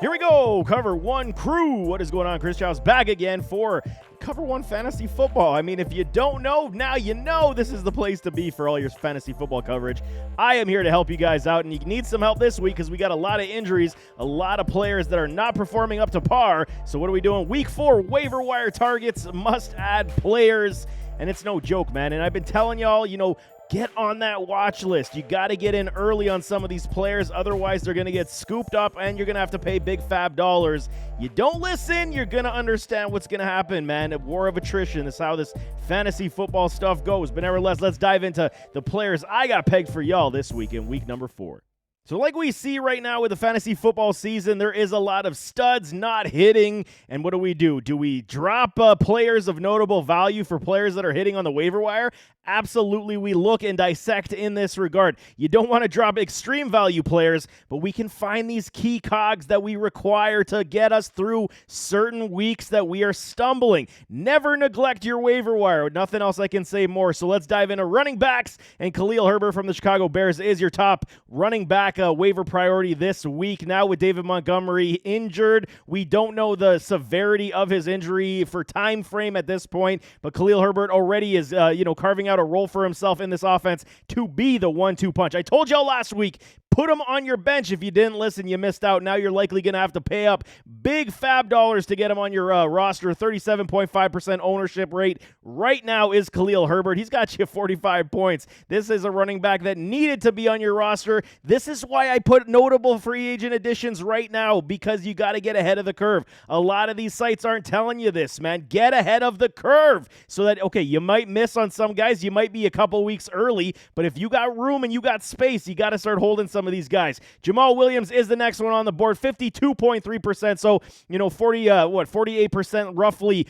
Here we go, Cover One crew. What is going on? Chris Chow's back again for Cover One Fantasy Football. I mean, if you don't know, now you know this is the place to be for all your fantasy football coverage. I am here to help you guys out, and you need some help this week because we got a lot of injuries, a lot of players that are not performing up to par. So what are we doing? Week 4, waiver wire targets, must-add players, and it's no joke, man. And I've been telling y'all, get on that watch list. You got to get in early on some of these players. Otherwise, they're going to get scooped up and you're going to have to pay big fab dollars. You don't listen, you're going to understand what's going to happen, man. A war of attrition is how this fantasy football stuff goes. But nevertheless, let's dive into the players I got pegged for y'all this week in week number 4. So like we see right now with the fantasy football season, there is a lot of studs not hitting. And what do? Do we drop players of notable value for players that are hitting on the waiver wire? Absolutely, we look and dissect in this regard. You don't want to drop extreme value players, but we can find these key cogs that we require to get us through certain weeks that we are stumbling. Never neglect your waiver wire. Nothing else I can say more. So let's dive into running backs. And Khalil Herbert from the Chicago Bears is your top running back waiver priority this week. Now with David Montgomery injured, we don't know the severity of his injury for time frame at this point, but Khalil Herbert already is carving out a role for himself in this offense to be the 1-2 punch. I told y'all last week, put him on your bench. If you didn't listen, you missed out. Now you're likely going to have to pay up big fab dollars to get him on your roster. 37.5% ownership rate right now is Khalil Herbert. He's got you 45 points. This is a running back that needed to be on your roster. This is why I put notable free agent additions right now, because you got to get ahead of the curve. A lot of these sites aren't telling you this, man. Get ahead of the curve so that, okay, you might miss on some guys. You might be a couple weeks early, but if you got room and you got space, you got to start holding some of these guys. Jamal Williams is the next one on the board, 52.3%. So, 48% roughly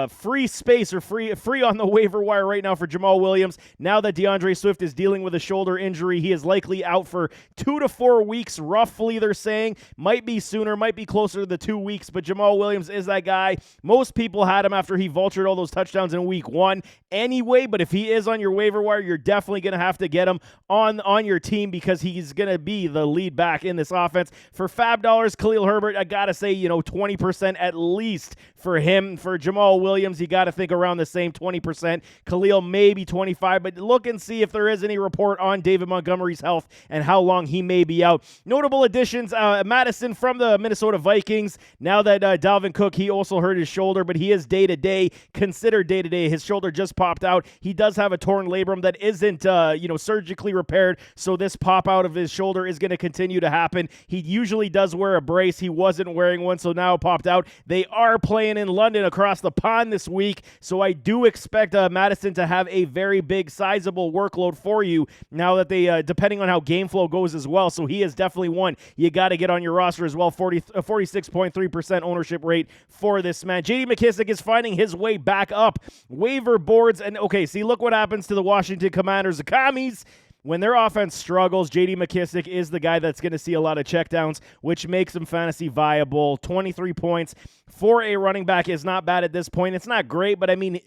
free space or free on the waiver wire right now for Jamal Williams. Now that DeAndre Swift is dealing with a shoulder injury, he is likely out for 2 to 4 weeks, roughly, they're saying. Might be sooner, might be closer to the 2 weeks, but Jamal Williams is that guy. Most people had him after he vultured all those touchdowns in week 1 anyway, but if he is on your waiver wire, you're definitely going to have to get him on your team because he's going to be the lead back in this offense. For fab dollars, Khalil Herbert, I got to say, 20% at least for him. For Jamal Williams, you got to think around the same 20%. Khalil maybe 25, but look and see if there is any report on David Montgomery's health and how long he may be out. Notable additions, Madison from the Minnesota Vikings. Now that Dalvin Cook, he also hurt his shoulder, but he is day-to-day, considered day-to-day. His shoulder just popped out. He does have a torn labrum that isn't, surgically repaired, so this pop out of his shoulder is going to continue to happen. He usually does wear a brace. He wasn't wearing one, so now it popped out. They are playing in London across the pond this week, so I do expect Madison to have a very big, sizable workload for you now that they, depending on how game flow goes as well, so he is definitely one you got to get on your roster as well. 46.3% ownership rate for this man. J.D. McKissic is finding his way back up waiver boards, and okay, see, look what happens to the Washington Commanders, the Commies. When their offense struggles, J.D. McKissic is the guy that's going to see a lot of checkdowns, which makes him fantasy viable. 23 points for a running back is not bad at this point. It's not great, but I mean,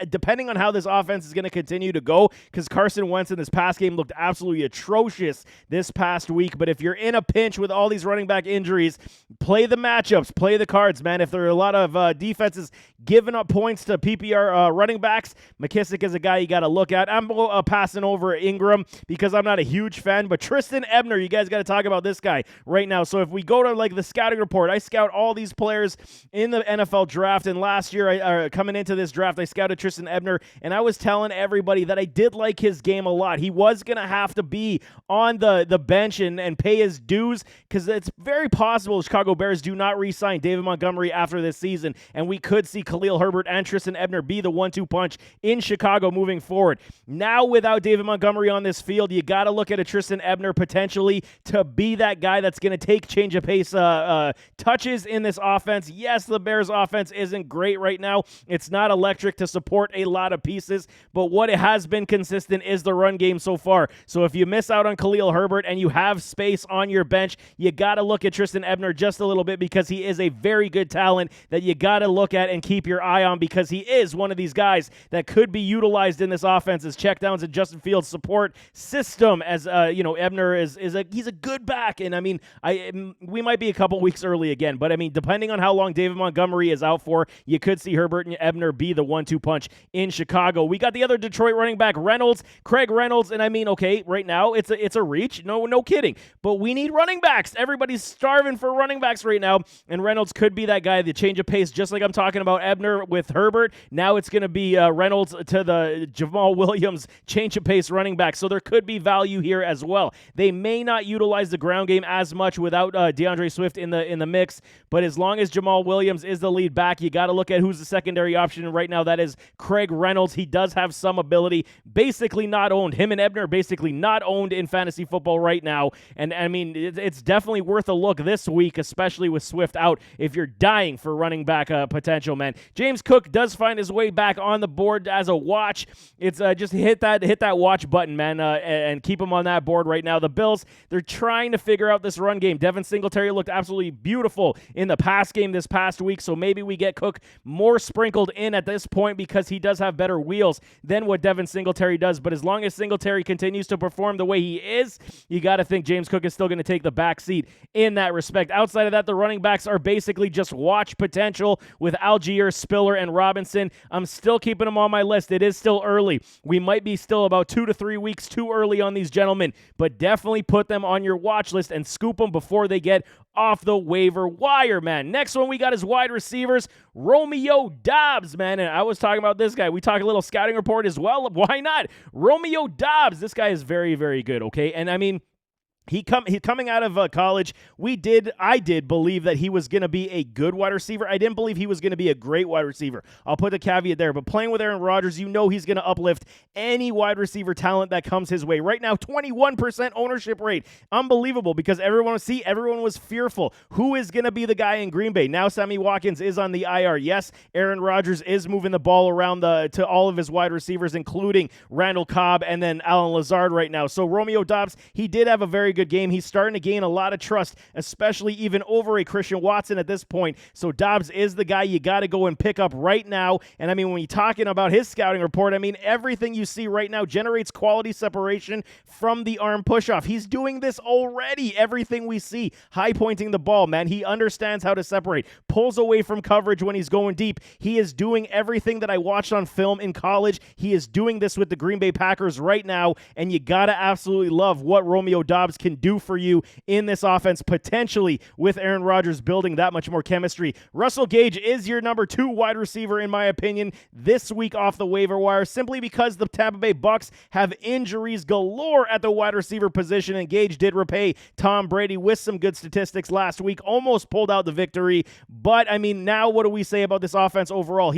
depending on how this offense is going to continue to go, because Carson Wentz in this past game looked absolutely atrocious this past week. But if you're in a pinch with all these running back injuries, play the matchups, play the cards, man. If there are a lot of defenses giving up points to PPR running backs, McKissic is a guy you got to look at. I'm passing over Ingram because I'm not a huge fan, but Tristan Ebner, you guys got to talk about this guy right now. So if we go to like the scouting report, I scout all these players in the NFL draft, and last year, coming into this draft, I scouted Tristan Ebner, and I was telling everybody that I did like his game a lot. He was going to have to be on the bench and pay his dues, because it's very possible the Chicago Bears do not re-sign David Montgomery after this season, and we could see Khalil Herbert and Tristan Ebner be the 1-2 punch in Chicago moving forward. Now, without David Montgomery on this field, you got to look at a Tristan Ebner potentially to be that guy that's going to take change of pace touches in this offense. Yes, the Bears offense isn't great right now. It's not electric to support a lot of pieces, but what it has been consistent is the run game so far. So if you miss out on Khalil Herbert and you have space on your bench, you got to look at Tristan Ebner just a little bit, because he is a very good talent that you got to look at and keep your eye on, because he is one of these guys that could be utilized in this offense as checkdowns and Justin Fields support system, as Ebner he's a good back, and I mean, we might be a couple weeks early again, but I mean, depending on how long David Montgomery is out for, you could see Herbert and Ebner be the 1-2 punch in Chicago. We got the other Detroit running back, Craig Reynolds, and I mean, okay, right now it's a reach, no kidding, but we need running backs. Everybody's starving for running backs right now, and Reynolds could be that guy, the change of pace, just like I'm talking about Ebner with Herbert. Now it's going to be Reynolds to the Jamal Williams change of pace running back, so there could be value here as well. They may not utilize the ground game as much without DeAndre Swift in the mix, but as long as Jamal Williams is the lead back, you got to look at who's the secondary option, and right now that is Craig Reynolds. He does have some ability, basically not owned. Him and Ebner basically not owned in fantasy football right now, and I mean, it's definitely worth a look this week, especially with Swift out, if you're dying for running back potential, man. James Cook does find his way back on the board as a watch. It's just hit that watch button, man, and keep him on that board right now. The Bills, they're trying to figure out this run game. Devin Singletary looked absolutely beautiful in the pass game this past week, so maybe we get Cook more sprinkled in at this point because he does have better wheels than what Devin Singletary does. But as long as Singletary continues to perform the way he is, you got to think James Cook is still going to take the back seat in that respect. Outside of that, the running backs are basically just watch potential with Algier, Spiller, and Robinson. I'm still keeping them on my list. It is still early. We might be still about 2 to 3 weeks too early on these gentlemen, but definitely put them on your watch list and scoop them before they get off the waiver wire, man. Next one we got is wide receivers, Romeo Dobbs, man. And I was talking about this guy. We talk a little scouting report as well. Why not? Romeo Dobbs. This guy is very, very good, okay? And I mean, He coming out of college, I did believe that he was going to be a good wide receiver. I didn't believe he was going to be a great wide receiver. I'll put a caveat there. But playing with Aaron Rodgers, he's going to uplift any wide receiver talent that comes his way. Right now, 21% ownership rate. Unbelievable, because everyone was fearful. Who is going to be the guy in Green Bay? Now Sammy Watkins is on the IR. Yes, Aaron Rodgers is moving the ball around to all of his wide receivers, including Randall Cobb and then Allen Lazard right now. So Romeo Dobbs, he did have a very good game. He's starting to gain a lot of trust, especially even over a Christian Watson at this point. So Dobbs is the guy you got to go and pick up right now. And I mean, when you're talking about his scouting report, I mean, everything you see right now generates quality separation from the arm push-off. He's doing this already. Everything we see, high pointing the ball, man. He understands how to separate, pulls away from coverage when he's going deep. He is doing everything that I watched on film in college. He is doing this with the Green Bay Packers right now, and you got to absolutely love what Romeo Dobbs can do for you in this offense, potentially with Aaron Rodgers building that much more chemistry. Russell Gage is your number 2 wide receiver, in my opinion, this week off the waiver wire, simply because the Tampa Bay Bucks have injuries galore at the wide receiver position, and Gage did repay Tom Brady with some good statistics last week, almost pulled out the victory. But I mean, now what do we say about this offense overall?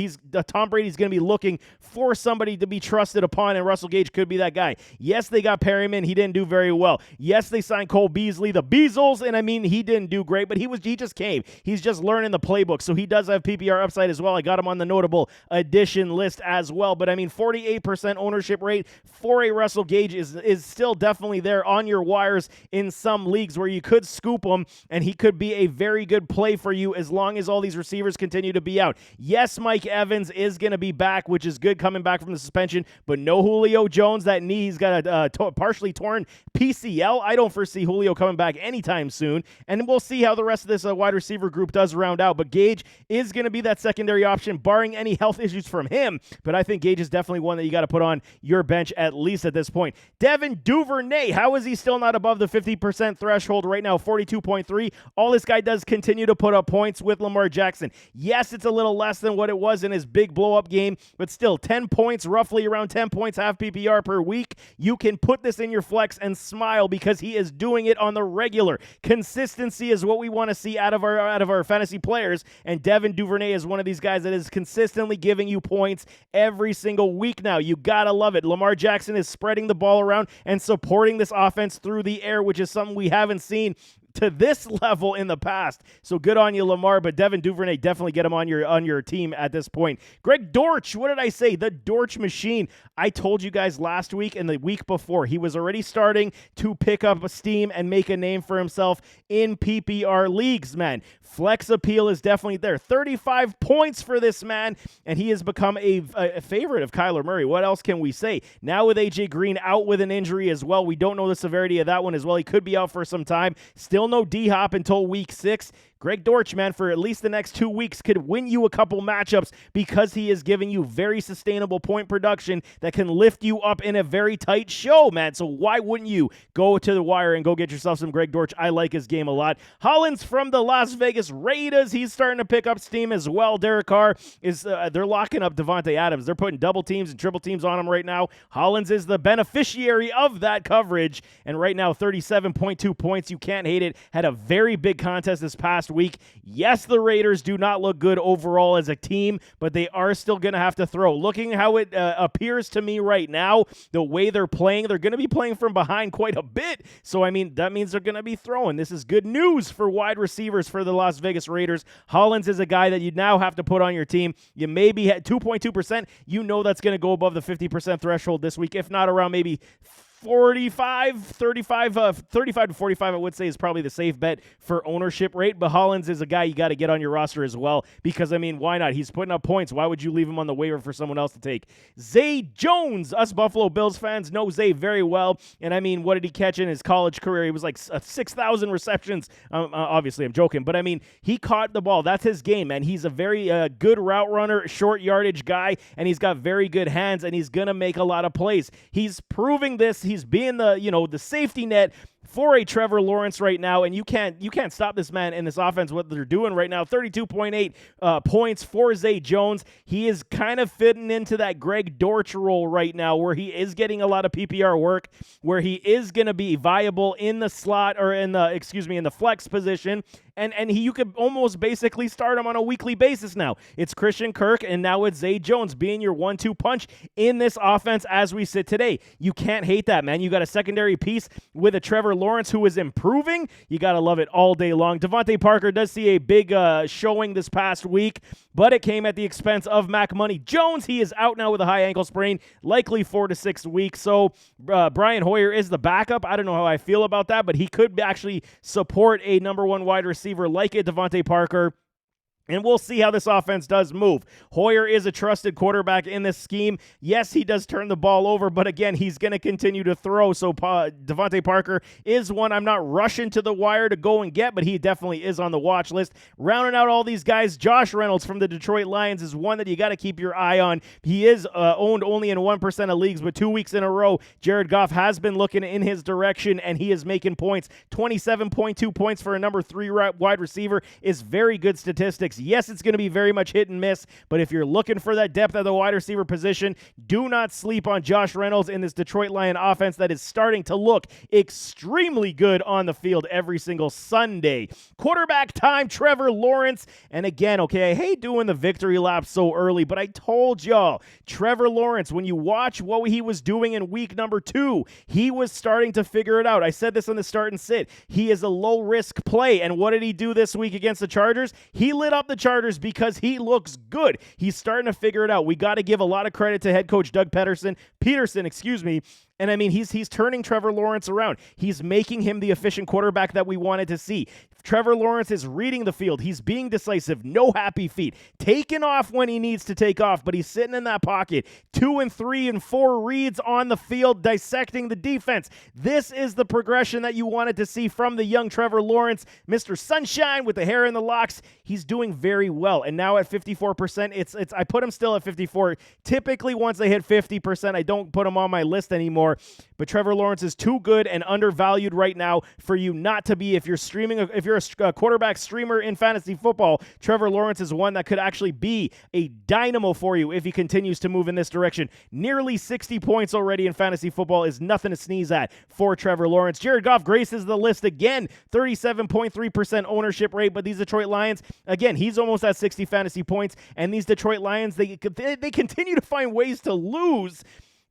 Tom Brady's going to be looking for somebody to be trusted upon, and Russell Gage could be that guy. Yes, they got Perryman. He didn't do very well. Yes, they signed Cole Beasley, the Beazles, and I mean, he didn't do great, but he just came. He's just learning the playbook, so he does have PPR upside as well. I got him on the notable addition list as well, but I mean, 48% ownership rate for a Russell Gage is still definitely there on your wires in some leagues where you could scoop him, and he could be a very good play for you as long as all these receivers continue to be out. Yes, Mike Evans is going to be back, which is good coming back from the suspension, but no Julio Jones. That knee, he's got a partially torn PCL. I don't foresee Julio coming back anytime soon, and we'll see how the rest of this wide receiver group does round out. But Gage is going to be that secondary option, barring any health issues from him. But I think Gage is definitely one that you got to put on your bench at least at this point. Devin Duvernay, how is he still not above the 50% threshold right now? 42.3. All this guy does continue to put up points with Lamar Jackson. Yes, it's a little less than what it was in his big blow-up game, but still 10 points, roughly around 10 points, half PPR per week. You can put this in your flex and smile because he is doing it on the regular. Consistency is what we want to see out of our fantasy players, and Devin Duvernay is one of these guys that is consistently giving you points every single week now. You gotta love it. Lamar Jackson is spreading the ball around and supporting this offense through the air, which is something we haven't seen to this level in the past. So good on you, Lamar, but Devin Duvernay, definitely get him on your team at this point. Greg Dortch, what did I say? The Dortch machine. I told you guys last week and the week before, he was already starting to pick up steam and make a name for himself in PPR leagues, man. Flex appeal is definitely there. 35 points for this man, and he has become a favorite of Kyler Murray. What else can we say? Now with A.J. Green out with an injury as well, we don't know the severity of that one as well. He could be out for some time. Still no D-Hop until week 6. Greg Dortch, man, for at least the next 2 weeks could win you a couple matchups because he is giving you very sustainable point production that can lift you up in a very tight show, man. So why wouldn't you go to the wire and go get yourself some Greg Dortch? I like his game a lot. Hollins from the Las Vegas Raiders, he's starting to pick up steam as well. Derek Carr is, they're locking up Devontae Adams. They're putting double teams and triple teams on him right now. Hollins is the beneficiary of that coverage, and right now 37.2 points. You can't hate it. Had a very big contest this past week. Yes, the Raiders do not look good overall as a team, but they are still going to have to throw. Looking how it appears to me right now, the way they're playing, they're going to be playing from behind quite a bit. So, I mean, that means they're going to be throwing. This is good news for wide receivers for the Las Vegas Raiders. Hollins is a guy that you now have to put on your team. You maybe had 2.2%. You know that's going to go above the 50% threshold this week, if not around maybe 35 to 45, I would say, is probably the safe bet for ownership rate. But Hollins is a guy you got to get on your roster as well because, I mean, why not? He's putting up points. Why would you leave him on the waiver for someone else to take? Zay Jones, us Buffalo Bills fans know Zay very well. And, I mean, what did he catch in his college career? He was like 6,000 receptions. Obviously, I'm joking. But, I mean, he caught the ball. That's his game, man. He's a very good route runner, short yardage guy, and he's got very good hands, and he's going to make a lot of plays. He's proving this. He's being the safety net for a Trevor Lawrence right now, and you can't stop this man in this offense, what they're doing right now. 32.8 points for Zay Jones. He is kind of fitting into that Greg Dortch role right now where he is getting a lot of PPR work, where he is going to be viable in the slot or in the flex position. And you could almost basically start him on a weekly basis now. It's Christian Kirk, and now it's Zay Jones being your 1-2 punch in this offense as we sit today. You can't hate that, man. You got a secondary piece with a Trevor Lawrence who is improving. You got to love it all day long. Devontae Parker does see a big showing this past week, but it came at the expense of Mac Money Jones. He is out now with a high ankle sprain, likely 4 to 6 weeks. So Brian Hoyer is the backup. I don't know how I feel about that, but he could actually support a number one wide receiver like a Devontae Parker. And we'll see how this offense does move. Hoyer is a trusted quarterback in this scheme. Yes, he does turn the ball over, but again, he's going to continue to throw. So Devontae Parker is one I'm not rushing to the wire to go and get, but he definitely is on the watch list. Rounding out all these guys, Josh Reynolds from the Detroit Lions is one that you got to keep your eye on. He is owned only in 1% of leagues, but 2 weeks in a row, Jared Goff has been looking in his direction, and he is making points. 27.2 points for a number 3 wide receiver is very good statistics. Yes, it's going to be very much hit and miss, but if you're looking for that depth at the wide receiver position, do not sleep on Josh Reynolds in this Detroit Lion offense that is starting to look extremely good on the field every single Sunday. Quarterback time, Trevor Lawrence. And again, okay, I hate doing the victory lap so early, but I told y'all, Trevor Lawrence, when you watch what he was doing in week number 2, he was starting to figure it out. I said this on the start and sit. He is a low-risk play, and what did he do this week against the Chargers? He lit up the Chargers because he looks good. He's starting to figure it out. We got to give a lot of credit to head coach Doug Peterson. And I mean, he's turning Trevor Lawrence around. He's making him the efficient quarterback that we wanted to see. Trevor Lawrence is reading the field. He's being decisive. No happy feet. Taking off when he needs to take off, but he's sitting in that pocket. 2 and 3 and 4 reads on the field, dissecting the defense. This is the progression that you wanted to see from the young Trevor Lawrence. Mr. Sunshine with the hair and the locks. He's doing very well. And now at 54%, I put him still at 54. Typically, once they hit 50%, I don't put him on my list anymore. But Trevor Lawrence is too good and undervalued right now for you not to be. If you're a quarterback streamer in fantasy football, Trevor Lawrence is one that could actually be a dynamo for you if he continues to move in this direction. Nearly 60 points already in fantasy football is nothing to sneeze at for Trevor Lawrence. Jared Goff graces the list again, 37.3% ownership rate, but these Detroit Lions, again, he's almost at 60 fantasy points, and these Detroit Lions, they continue to find ways to lose.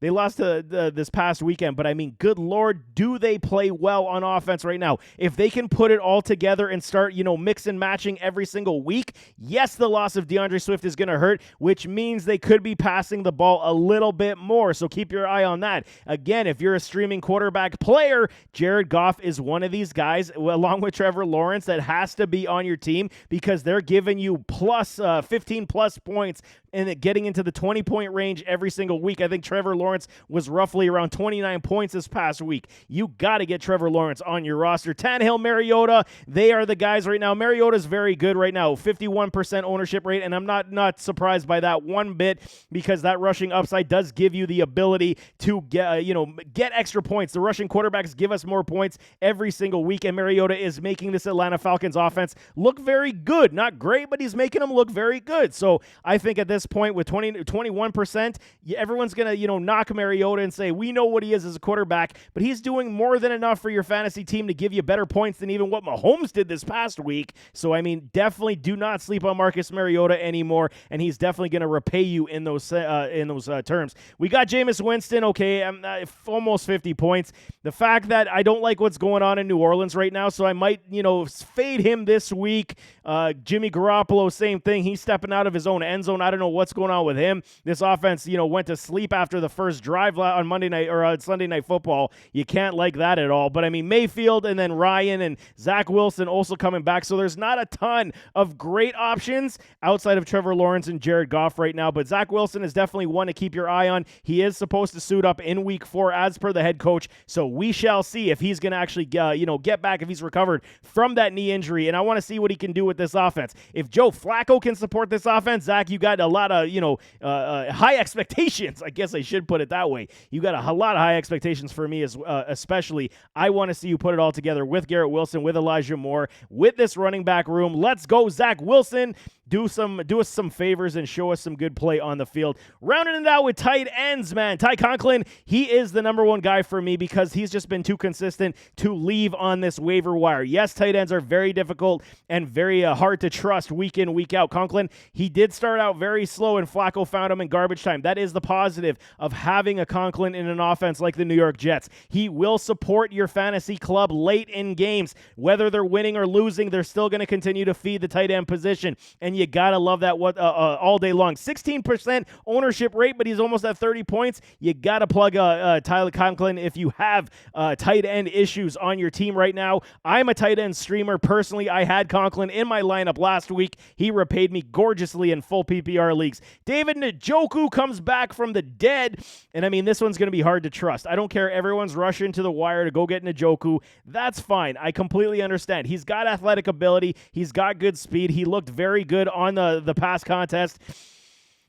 They lost this past weekend, but I mean, good Lord, do they play well on offense right now? If they can put it all together and start, mix and matching every single week, yes, the loss of DeAndre Swift is going to hurt, which means they could be passing the ball a little bit more. So keep your eye on that. Again, if you're a streaming quarterback player, Jared Goff is one of these guys, along with Trevor Lawrence, that has to be on your team because they're giving you 15 plus points and getting into the 20-point range every single week. I think Trevor Lawrence was roughly around 29 points this past week. You got to get Trevor Lawrence on your roster. Tannehill, Mariota, they are the guys right now. Mariota's very good right now, 51% ownership rate, and I'm not surprised by that one bit because that rushing upside does give you the ability to get extra points. The rushing quarterbacks give us more points every single week, and Mariota is making this Atlanta Falcons offense look very good. Not great, but he's making them look very good. So I think at this point with 21%, everyone's going to, knock Mariota and say, we know what he is as a quarterback, but he's doing more than enough for your fantasy team to give you better points than even what Mahomes did this past week. So, I mean, definitely do not sleep on Marcus Mariota anymore, and he's definitely going to repay you in those terms. We got Jameis Winston, okay, almost 50 points. The fact that I don't like what's going on in New Orleans right now, so I might, fade him this week. Jimmy Garoppolo, same thing. He's stepping out of his own end zone. I don't know what's going on with him. This offense, went to sleep after the first drive on Monday night or on Sunday Night Football. You can't like that at all. But I mean, Mayfield and then Ryan and Zach Wilson also coming back. So there's not a ton of great options outside of Trevor Lawrence and Jared Goff right now. But Zach Wilson is definitely one to keep your eye on. He is supposed to suit up in week 4 as per the head coach. So we shall see if he's going to actually, get back, if he's recovered from that knee injury. And I want to see what he can do with this offense. If Joe Flacco can support this offense, Zach, you got a lot of, high expectations. I guess I should put it that way. You got a lot of high expectations for me, especially. I want to see you put it all together with Garrett Wilson, with Elijah Moore, with this running back room. Let's go, Zach Wilson. Do us some favors and show us some good play on the field. Rounding it out with tight ends, man. Ty Conklin, he is the number one guy for me because he's just been too consistent to leave on this waiver wire. Yes, tight ends are very difficult and very hard to trust week in, week out. Conklin, he did start out very slow, and Flacco found him in garbage time. That is the positive of having a Conklin in an offense like the New York Jets. He will support your fantasy club late in games. Whether they're winning or losing, they're still going to continue to feed the tight end position, and you got to love that all day long. 16% ownership rate, but he's almost at 30 points. You got to plug Tyler Conklin if you have tight end issues on your team right now. I'm a tight end streamer. Personally, I had Conklin in my lineup last week. He repaid me gorgeously in full PPR leagues. David Njoku comes back from the dead, and I mean, this one's going to be hard to trust. I don't care. Everyone's rushing to the wire to go get Njoku. That's fine. I completely understand. He's got athletic ability. He's got good speed. He looked very good on the past contest.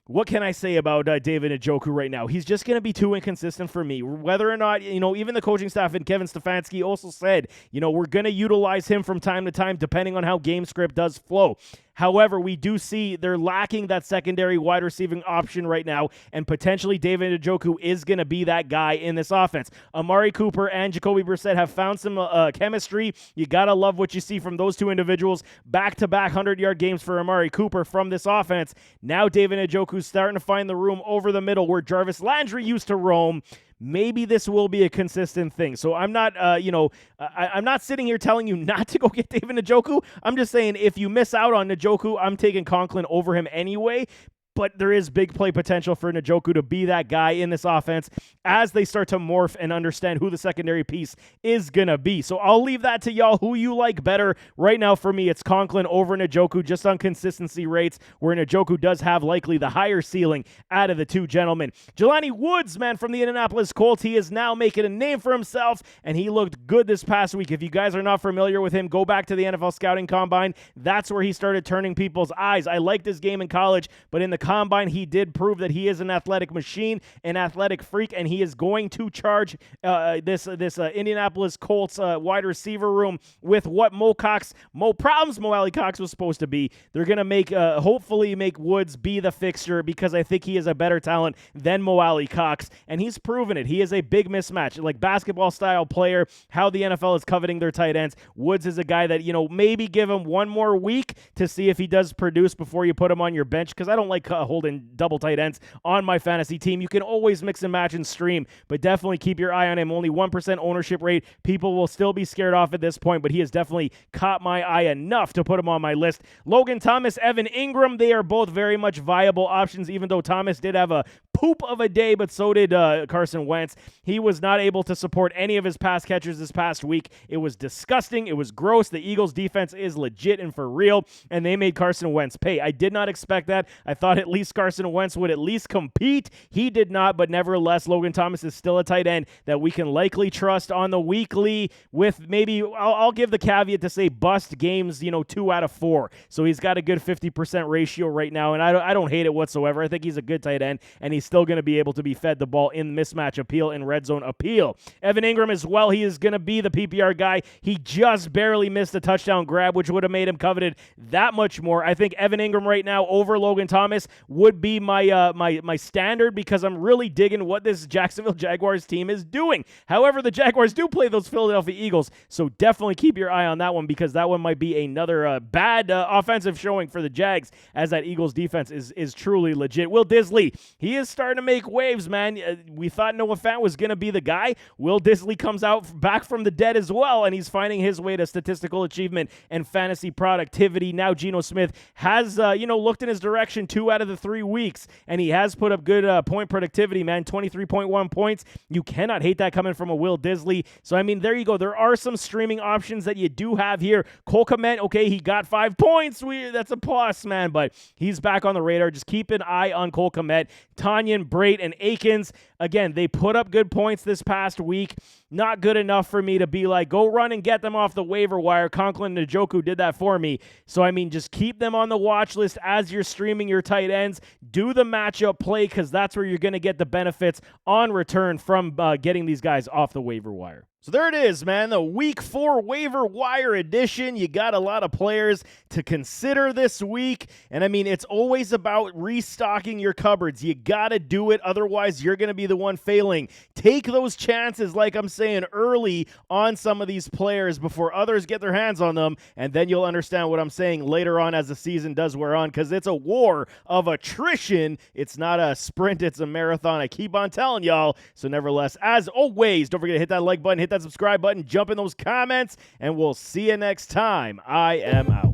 What can I say about David Njoku right now? He's just going to be too inconsistent for me. Whether or not, even the coaching staff and Kevin Stefanski also said, we're going to utilize him from time to time depending on how game script does flow. However, we do see they're lacking that secondary wide receiving option right now, and potentially David Njoku is going to be that guy in this offense. Amari Cooper and Jacoby Brissett have found some chemistry. You got to love what you see from those two individuals. Back-to-back 100-yard games for Amari Cooper from this offense. Now David Njoku's starting to find the room over the middle where Jarvis Landry used to roam. Maybe this will be a consistent thing. So I'm not, I'm not sitting here telling you not to go get David Njoku. I'm just saying if you miss out on Njoku, I'm taking Conklin over him anyway. But there is big play potential for Njoku to be that guy in this offense as they start to morph and understand who the secondary piece is going to be. So I'll leave that to y'all who you like better. Right now for me, it's Conklin over Njoku just on consistency rates, where Njoku does have likely the higher ceiling out of the two gentlemen. Jelani Woods, man, from the Indianapolis Colts, he is now making a name for himself, and he looked good this past week. If you guys are not familiar with him, go back to the NFL Scouting Combine. That's where he started turning people's eyes. I liked his game in college, but in the Combine, he did prove that he is an athletic machine, an athletic freak, and he is going to charge this Indianapolis Colts wide receiver room with what Mo Alley Cox was supposed to be. They're going to hopefully make Woods be the fixture, because I think he is a better talent than Mo Alley Cox, and he's proven it. He is a big mismatch, like basketball-style player, how the NFL is coveting their tight ends. Woods is a guy that, maybe give him one more week to see if he does produce before you put him on your bench, because I don't like holding double tight ends on my fantasy team. You can always mix and match and stream, but definitely keep your eye on him. Only 1% ownership rate. People will still be scared off at this point, but he has definitely caught my eye enough to put him on my list. Logan Thomas, Evan Ingram, they are both very much viable options, even though Thomas did have a poop of a day, but so did Carson Wentz. He was not able to support any of his pass catchers this past week. It was disgusting. It was gross. The Eagles defense is legit and for real, and they made Carson Wentz pay. I did not expect that. I thought at least Carson Wentz would at least compete. He did not, but nevertheless, Logan Thomas is still a tight end that we can likely trust on the weekly with maybe, I'll give the caveat to say bust games, 2 out of 4. So he's got a good 50% ratio right now, and I don't hate it whatsoever. I think he's a good tight end, and he's still going to be able to be fed the ball in mismatch appeal and red zone appeal. Evan Ingram as well, he is going to be the PPR guy. He just barely missed a touchdown grab, which would have made him coveted that much more. I think Evan Ingram right now over Logan Thomas would be my standard, because I'm really digging what this Jacksonville Jaguars team is doing. However, the Jaguars do play those Philadelphia Eagles, so definitely keep your eye on that one, because that one might be another bad offensive showing for the Jags, as that Eagles defense is truly legit. Will Disley, he is starting to make waves, man. We thought Noah Fant was going to be the guy. Will Disley comes out back from the dead as well, and he's finding his way to statistical achievement and fantasy productivity. Now Geno Smith has, looked in his direction 2 out of the 3 weeks, and he has put up good point productivity, man. 23.1 points. You cannot hate that coming from a Will Disley. So, I mean, there you go. There are some streaming options that you do have here. Cole Kmet, okay, he got 5 points. That's a plus, man, but he's back on the radar. Just keep an eye on Cole Kmet. Tanyan, Brait, and Akins, again, they put up good points this past week. Not good enough for me to be like, go run and get them off the waiver wire. Conklin and Njoku did that for me. So, I mean, just keep them on the watch list as you're streaming your tight ends. Do the matchup play, because that's where you're going to get the benefits on return from getting these guys off the waiver wire. So there it is, man, the Week 4 Waiver Wire Edition. You got a lot of players to consider this week, and I mean, it's always about restocking your cupboards. You got to do it, otherwise you're going to be the one failing. Take those chances, like I'm saying, early on some of these players before others get their hands on them, and then you'll understand what I'm saying later on as the season does wear on, because it's a war of attrition. It's not a sprint, it's a marathon. I keep on telling y'all. So nevertheless, as always, don't forget to hit that like button, hit that subscribe button, jump in those comments, and we'll see you next time. I am out.